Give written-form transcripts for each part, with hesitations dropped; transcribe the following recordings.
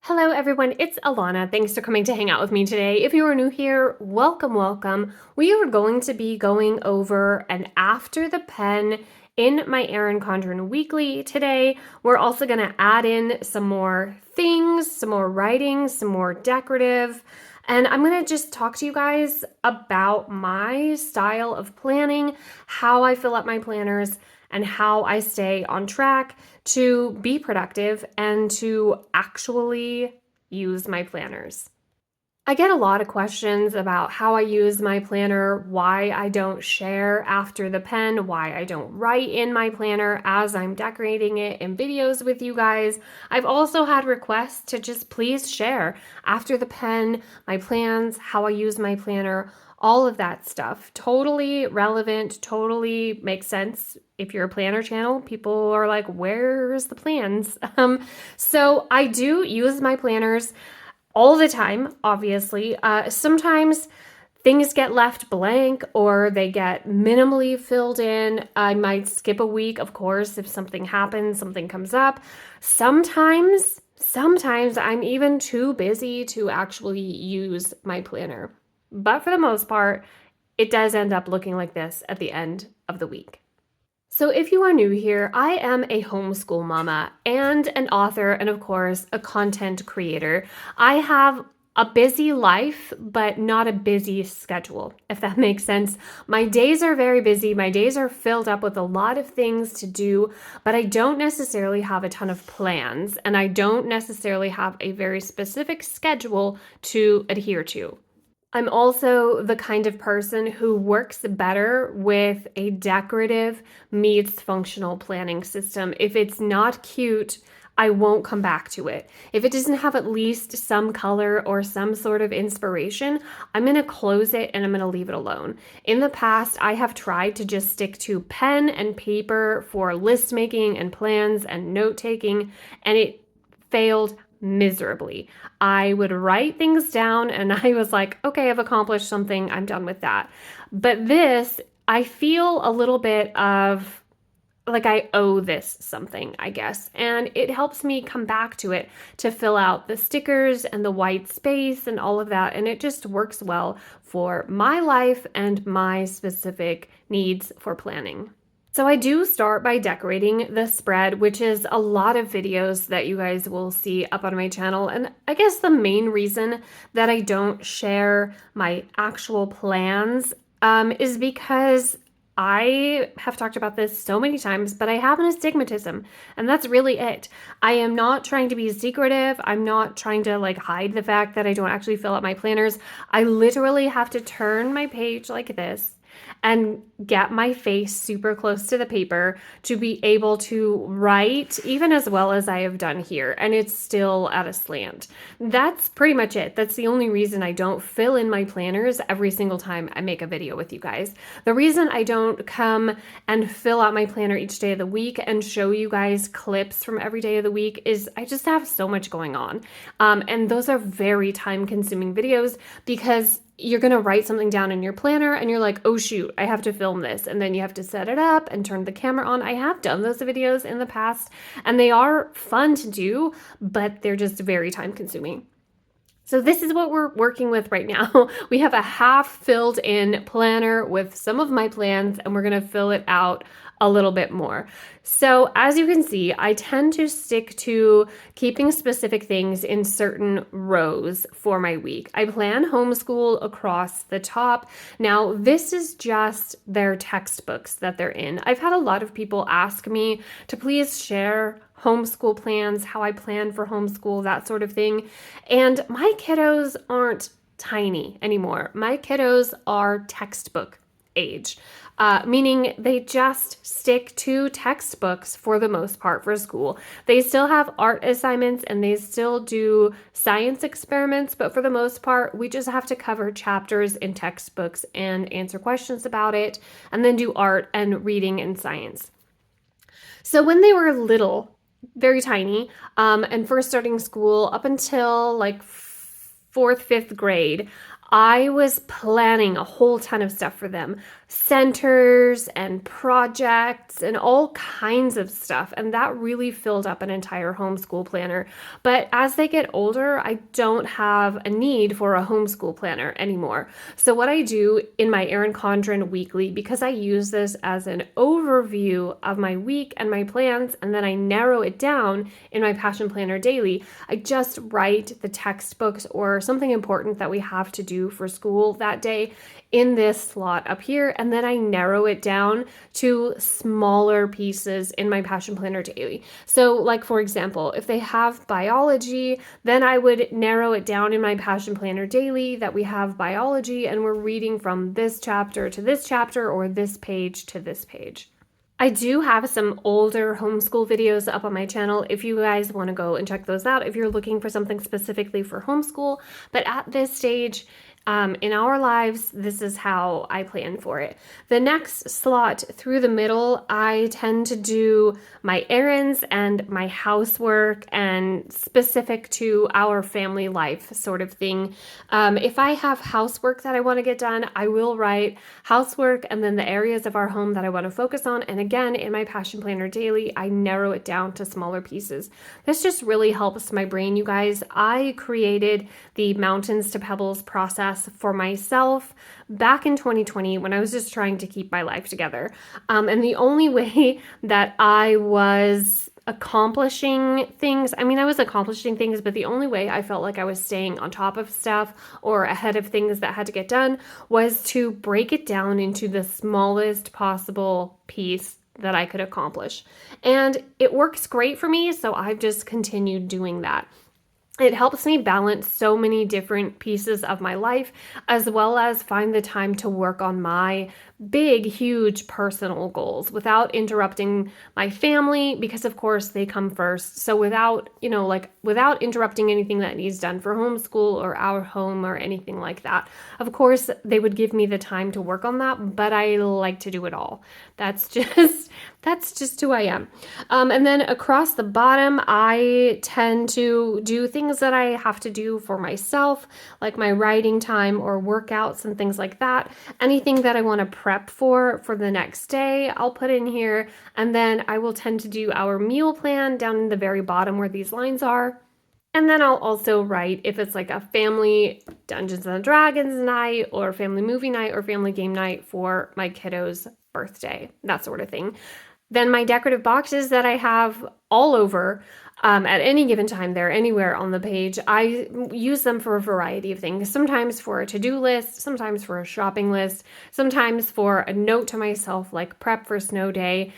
Hello everyone, it's Alana. Thanks for coming to hang out with me today. If you are new here, welcome, welcome. We are going to be going over an after the pen in my Erin Condren weekly today. We're also going to add in some more things, some more writing, some more decorative, and I'm going to just talk to you guys about my style of planning, how I fill up my planners, and how I stay on track to be productive and to actually use my planners. I get a lot of questions about how I use my planner, why I don't share after the pen, why I don't write in my planner as I'm decorating it in videos with you guys. I've also had requests to just please share after the pen, my plans, how I use my planner, all of that stuff. Totally relevant, totally makes sense. If you're a planner channel, people are like, where's the plans? So I do use my planners all the time, obviously. Sometimes things get left blank or they get minimally filled in. I might skip a week, of course, if something happens, something comes up. Sometimes I'm even too busy to actually use my planner. But for the most part, it does end up looking like this at the end of the week. So if you are new here, I am a homeschool mama and an author and of course a content creator. I have a busy life, but not a busy schedule, if that makes sense. My days are very busy. My days are filled up with a lot of things to do, but I don't necessarily have a ton of plans and I don't necessarily have a very specific schedule to adhere to. I'm also the kind of person who works better with a decorative meets functional planning system. If it's not cute, I won't come back to it. If it doesn't have at least some color or some sort of inspiration, I'm going to close it and I'm going to leave it alone. In the past, I have tried to just stick to pen and paper for list making and plans and note taking, and it failed miserably. I would write things down and I was like, okay, I've accomplished something. I'm done with that. But this, I feel a little bit of like I owe this something, I guess. And it helps me come back to it to fill out the stickers and the white space and all of that. And it just works well for my life and my specific needs for planning. So I do start by decorating the spread, which is a lot of videos that you guys will see up on my channel. And I guess the main reason that I don't share my actual plans is because I have talked about this so many times, but I have an astigmatism, and that's really it. I am not trying to be secretive. I'm not trying to like hide the fact that I don't actually fill out my planners. I literally have to turn my page like this and get my face super close to the paper to be able to write even as well as I have done here, and it's still at a slant. That's pretty much it. That's the only reason I don't fill in my planners every single time I make a video with you guys. The reason I don't come and fill out my planner each day of the week and show you guys clips from every day of the week is I just have so much going on. And those are very time-consuming videos because you're going to write something down in your planner and you're like, oh shoot, I have to film this. And then you have to set it up and turn the camera on. I have done those videos in the past and they are fun to do, but they're just very time consuming. So this is what we're working with right now. We have a half filled in planner with some of my plans and we're going to fill it out a little bit more. So as you can see, I tend to stick to keeping specific things in certain rows for my week. I plan homeschool across the top. Now, this is just their textbooks that they're in. I've had a lot of people ask me to please share homeschool plans, how I plan for homeschool, that sort of thing. And my kiddos aren't tiny anymore. My kiddos are textbook age, meaning they just stick to textbooks for the most part for school. They still have art assignments and they still do science experiments, but for the most part, we just have to cover chapters in textbooks and answer questions about it, and then do art and reading and science. So when they were little, very tiny, and first starting school up until like fourth, fifth grade, I was planning a whole ton of stuff for them, centers and projects and all kinds of stuff. And that really filled up an entire homeschool planner. But as they get older, I don't have a need for a homeschool planner anymore. So what I do in my Erin Condren weekly, because I use this as an overview of my week and my plans, and then I narrow it down in my Passion Planner daily, I just write the textbooks or something important that we have to do for school that day in this slot up here, and then I narrow it down to smaller pieces in my Passion Planner daily. So like, for example, if they have biology, then I would narrow it down in my Passion Planner daily that we have biology and we're reading from this chapter to this chapter or this page to this page. I do have some older homeschool videos up on my channel if you guys want to go and check those out if you're looking for something specifically for homeschool. But at this stage, in our lives, this is how I plan for it. The next slot through the middle, I tend to do my errands and my housework and specific to our family life sort of thing. If I have housework that I want to get done, I will write housework and then the areas of our home that I want to focus on. And again, in my Passion Planner daily, I narrow it down to smaller pieces. This just really helps my brain, you guys. I created the Mountains to Pebbles process for myself back in 2020 when I was just trying to keep my life together. And the only way that I was accomplishing things, I was accomplishing things, but the only way I felt like I was staying on top of stuff or ahead of things that had to get done was to break it down into the smallest possible piece that I could accomplish. And it works great for me, so I've just continued doing that. It helps me balance so many different pieces of my life, as well as find the time to work on my big, huge personal goals without interrupting my family, because of course they come first. So without interrupting anything that needs done for homeschool or our home or anything like that. Of course, they would give me the time to work on that, but I like to do it all. That's just who I am. And then across the bottom, I tend to do things that I have to do for myself, like my writing time or workouts and things like that. Anything that I want to prep for the next day, I'll put in here. And then I will tend to do our meal plan down in the very bottom where these lines are. And then I'll also write if it's like a family Dungeons and Dragons night or family movie night or family game night for my kiddo's birthday, that sort of thing. Then my decorative boxes that I have all over at any given time, they're anywhere on the page. I use them for a variety of things, sometimes for a to-do list, sometimes for a shopping list, sometimes for a note to myself like prep for snow day,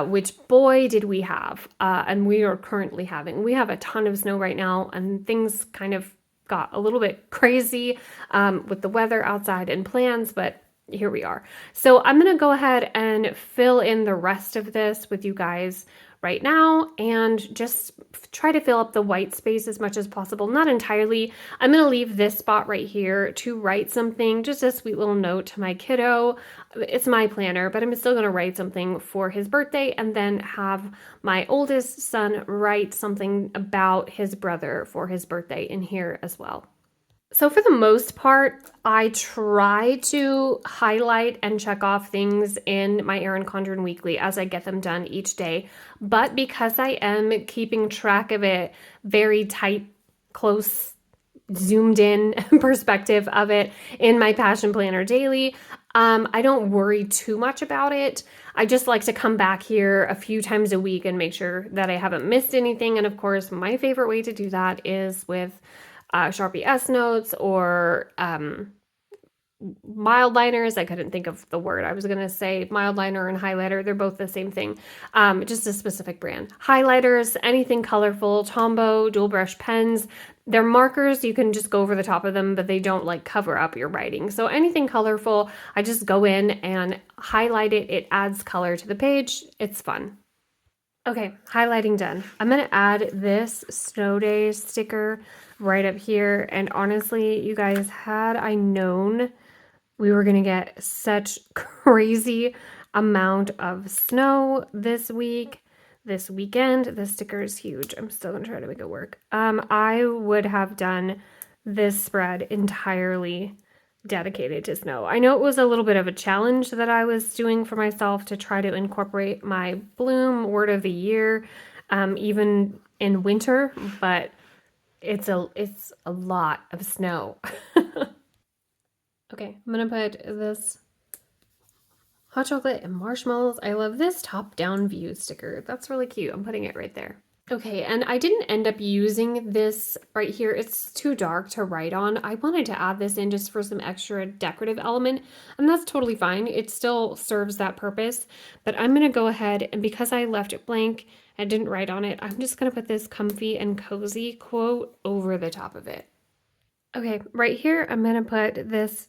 which boy did we have, and we are currently having. We have a ton of snow right now and things kind of got a little bit crazy with the weather outside and plans, but here we are. So I'm going to go ahead and fill in the rest of this with you guys right now and just try to fill up the white space as much as possible. Not entirely. I'm going to leave this spot right here to write something, just a sweet little note to my kiddo. It's my planner, but I'm still going to write something for his birthday and then have my oldest son write something about his brother for his birthday in here as well. So for the most part, I try to highlight and check off things in my Erin Condren Weekly as I get them done each day. But because I am keeping track of it very tight, close, zoomed in perspective of it in my Passion Planner daily, I don't worry too much about it. I just like to come back here a few times a week and make sure that I haven't missed anything. And of course, my favorite way to do that is with Sharpie S notes or mild liners. I couldn't think of the word. I was going to say mild liner and highlighter. They're both the same thing, just a specific brand. Highlighters, anything colorful, Tombow, dual brush pens. They're markers. You can just go over the top of them, but they don't like cover up your writing. So anything colorful, I just go in and highlight it. It adds color to the page. It's fun. Okay, highlighting done. I'm going to add this snow day sticker right up here. And honestly, you guys, had I known we were going to get such crazy amount of snow this week, this weekend, this sticker is huge. I'm still going to try to make it work. I would have done this spread entirely dedicated to snow. I know it was a little bit of a challenge that I was doing for myself to try to incorporate my bloom word of the year, even in winter, but it's a lot of snow. Okay, I'm gonna put this hot chocolate and marshmallows. I love this top-down view sticker. That's really cute. I'm putting it right there. Okay, and I didn't end up using this right here. It's too dark to write on. I wanted to add this in just for some extra decorative element, and that's totally fine. It still serves that purpose, but I'm gonna go ahead, and because I left it blank and didn't write on it, I'm just gonna put this comfy and cozy quote over the top of it. Okay, right here, I'm gonna put this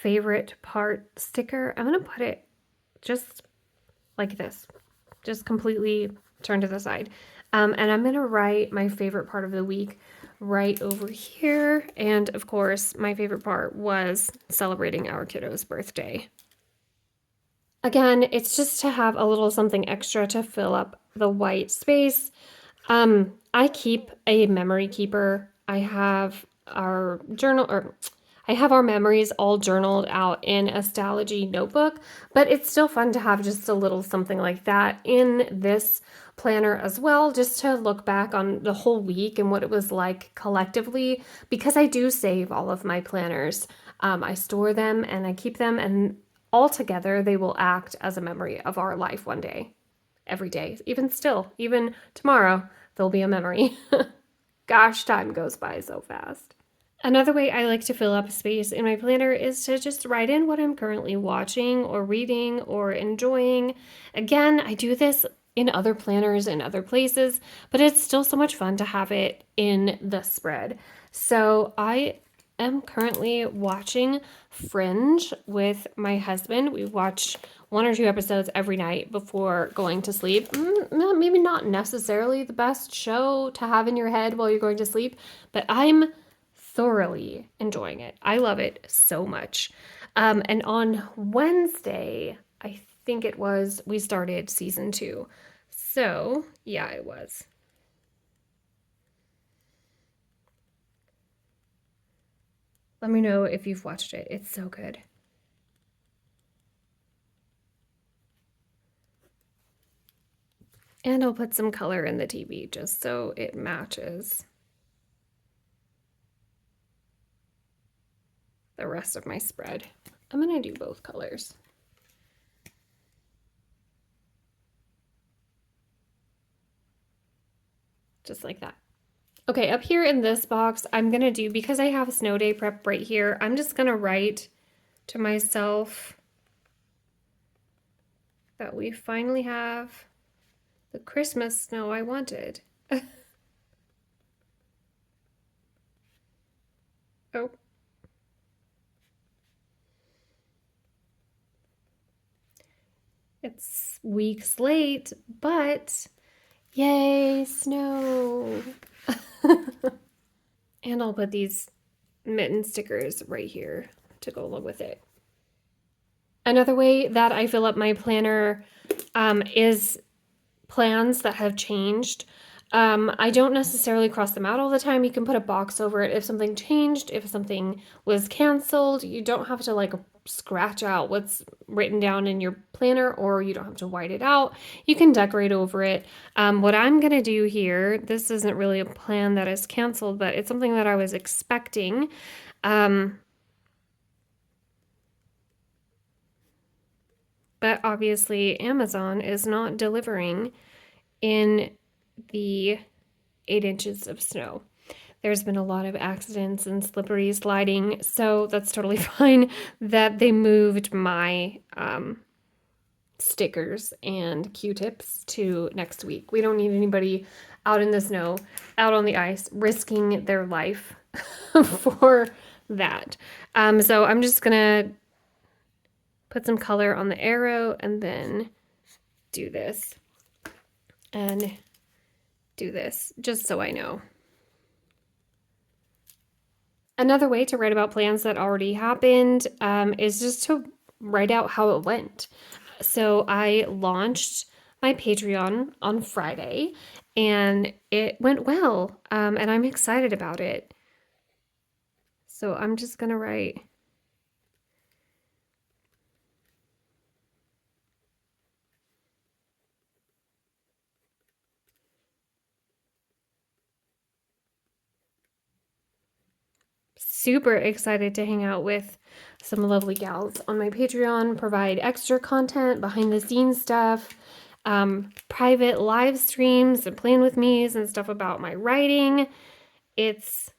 favorite part sticker. I'm gonna put it just like this, just completely turned to the side. And I'm gonna write my favorite part of the week right over here. And of course, my favorite part was celebrating our kiddo's birthday. Again, it's just to have a little something extra to fill up the white space. I keep a memory keeper. I have our journal, or I have our memories all journaled out in a Stalogy notebook, but it's still fun to have just a little something like that in this planner as well, just to look back on the whole week and what it was like collectively, because I do save all of my planners. I store them and I keep them, and all together they will act as a memory of our life one day, every day, even still, even tomorrow, there'll be a memory. Gosh, time goes by so fast. Another way I like to fill up space in my planner is to just write in what I'm currently watching or reading or enjoying. Again, I do this in other planners and other places, but it's still so much fun to have it in the spread. So I am currently watching Fringe with my husband. We watch 1 or 2 episodes every night before going to sleep. Maybe not necessarily the best show to have in your head while you're going to sleep, but I'm thoroughly enjoying it. I love it so much. And on Wednesday, I think it was, we started season 2. So, yeah, it was. Let me know if you've watched it. It's so good. And I'll put some color in the TV just so it matches the rest of my spread. I'm gonna do both colors. Just like that. Okay, up here in this box, I'm gonna do, because I have a snow day prep right here, I'm just gonna write to myself that we finally have the Christmas snow I wanted. Oh. It's weeks late, but yay, snow. And I'll put these mitten stickers right here to go along with it. Another way that I fill up my planner is plans that have changed. I don't necessarily cross them out all the time. You can put a box over it if something changed, if something was canceled. You don't have to like scratch out what's written down in your planner, or you don't have to white it out. You can decorate over it. What I'm gonna do here, this isn't really a plan that is canceled, but it's something that I was expecting. But obviously Amazon is not delivering in the 8 inches of snow. There's been a lot of accidents and slippery sliding, so that's totally fine that they moved my stickers and Q-tips to next week. We don't need anybody out in the snow, out on the ice, risking their life for that. So I'm just gonna put some color on the arrow and then do this and do this, just so I know. Another way to write about plans that already happened is just to write out how it went. So I launched my Patreon on Friday and it went well, and I'm excited about it. So I'm just gonna write super excited to hang out with some lovely gals on my Patreon, provide extra content, behind the scenes stuff, private live streams and plan with me's and stuff about my writing. It's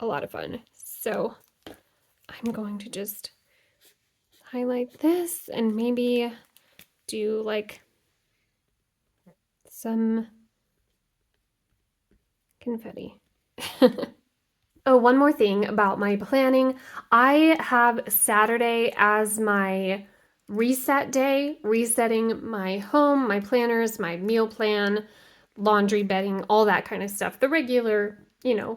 a lot of fun. So I'm going to just highlight this and maybe do like some confetti. Oh, one more thing about my planning. I have Saturday as my reset day, resetting my home, my planners, my meal plan, laundry, bedding, all that kind of stuff. The regular,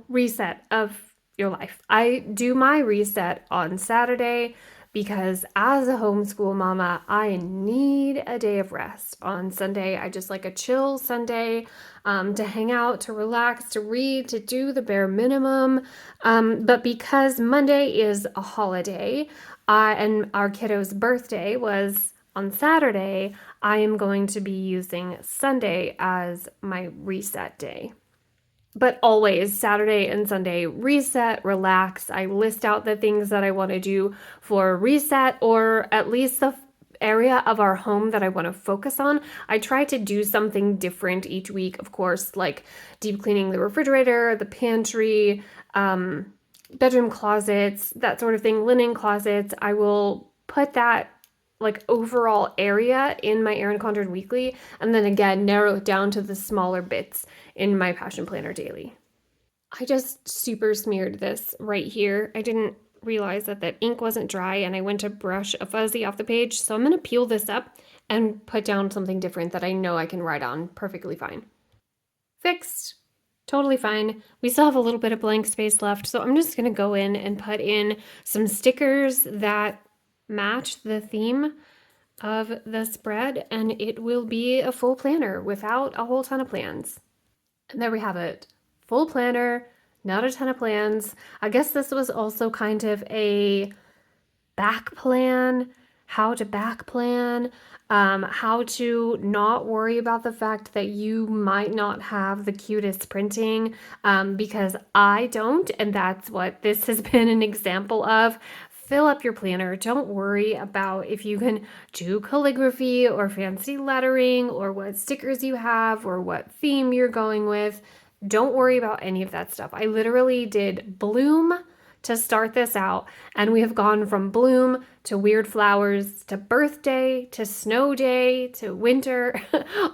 reset of your life. I do my reset on Saturday because as a homeschool mama, I need a day of rest. On Sunday, I just like a chill Sunday to hang out, to relax, to read, to do the bare minimum. But because Monday is a holiday and our kiddo's birthday was on Saturday, I am going to be using Sunday as my reset day. But always Saturday and Sunday, reset, relax. I list out the things that I want to do for reset, or at least the area of our home that I want to focus on. I try to do something different each week, of course, like deep cleaning the refrigerator, the pantry, bedroom closets, that sort of thing, linen closets. I will put that like overall area in my Erin Condren weekly, and then again narrow it down to the smaller bits in my passion planner daily. I just super smeared this right here. I didn't realize that the ink wasn't dry and I went to brush a fuzzy off the page, so I'm going to peel this up and put down something different that I know I can write on perfectly fine. Fixed. Totally fine. We still have a little bit of blank space left, so I'm just going to go in and put in some stickers that match the theme of the spread, and it will be a full planner without a whole ton of plans. And there we have it. Full planner, not a ton of plans. I guess this was also kind of a back plan, how to back plan, how to not worry about the fact that you might not have the cutest printing, because I don't, and that's what this has been an example of. Fill up your planner. Don't worry about if you can do calligraphy or fancy lettering or what stickers you have or what theme you're going with. Don't worry about any of that stuff. I literally did bloom to start this out, and we have gone from bloom to weird flowers to birthday to snow day to winter,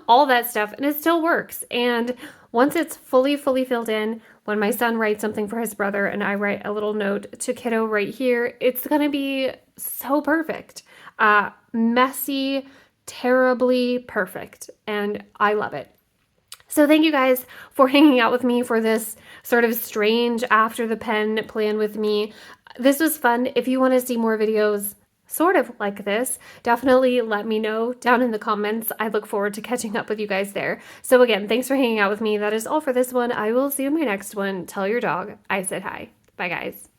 all that stuff, and it still works. And once it's fully filled in, when my son writes something for his brother and I write a little note to kiddo right here, it's gonna be so perfect. Messy, terribly perfect, and I love it. So thank you guys for hanging out with me for this sort of strange after the pen plan with me. This was fun. If you want to see more videos sort of like this, definitely let me know down in the comments. I look forward to catching up with you guys there. So again, thanks for hanging out with me. That is all for this one. I will see you in my next one. Tell your dog I said hi. Bye guys.